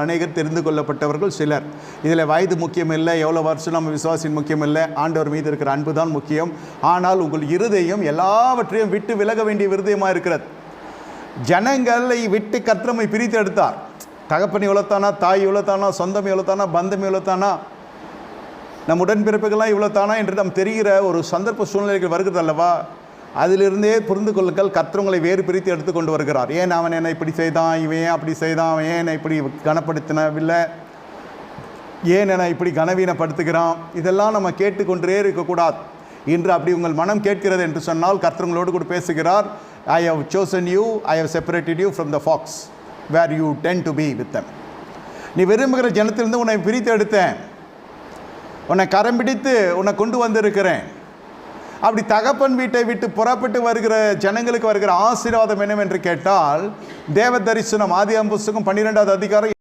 அநேகர் தெரிந்து கொள்ளப்பட்டவர்கள் சிலர். இதில் வயது முக்கியம் இல்லை, எவ்வளோ வருஷம் நம்ம விசுவாசின் முக்கியம் இல்லை, ஆண்டவர் மீது இருக்கிற அன்பு தான் முக்கியம். ஆனால் உங்கள் இருதயம் எல்லாவற்றையும் விட்டு விலக வேண்டிய இருதயமாக இருக்கிறது. ஜனங்களை விட்டு கர்த்தரை பிரித்து எடுத்தார். தகப்பன் இவ்வளோத்தானா, தாய் இவ்வளோத்தானா, சொந்தம் இவ்வளோத்தானா, பந்தம் இவ்வளோத்தானா, நம் உடன்பிறப்புகள்லாம் இவ்வளோத்தானா என்று நாம் தெரிகிற ஒரு சந்தர்ப்ப சூழ்நிலைகள் வருகிறது அல்லவா? அதிலிருந்தே புரிந்து கொள்ளுங்கள், கர்த்தர் உங்களை வேறு பிரித்து எடுத்து கொண்டு வருகிறார். ஏன் அவன் என்னை இப்படி செய்தான், இவன் ஏன் அப்படி செய்தான், அவன் ஏன் என்னை இப்படி கனப்படுத்தினவில்லை, ஏன் என்னை இப்படி கனவீனப்படுத்துகிறான், இதெல்லாம் நம்ம கேட்டுக்கொண்டே இருக்கக்கூடாது. இன்று அப்படி உங்கள் மனம் கேட்கிறது என்று சொன்னால் கர்த்தர் உங்களோடு கூட பேசுகிறார். I have chosen you, I have separated you from the fox where you tend to be with them. நீ விரும்புகிற ஜனத்திலிருந்து உன்னை பிரித்து எடுத்தேன், உன்னை கரம் பிடித்து உன்னை கொண்டு வந்திருக்கிறேன். அப்படி தகப்பன் வீட்டை விட்டு புறப்பட்டு வருகிற ஜனங்களுக்கு வருகிற ஆசீர்வாதம் என்னவென்று கேட்டால், தேவ தரிசனம் ஆதியாகமம் புஸ்தகம் 12வது அதிகாரம்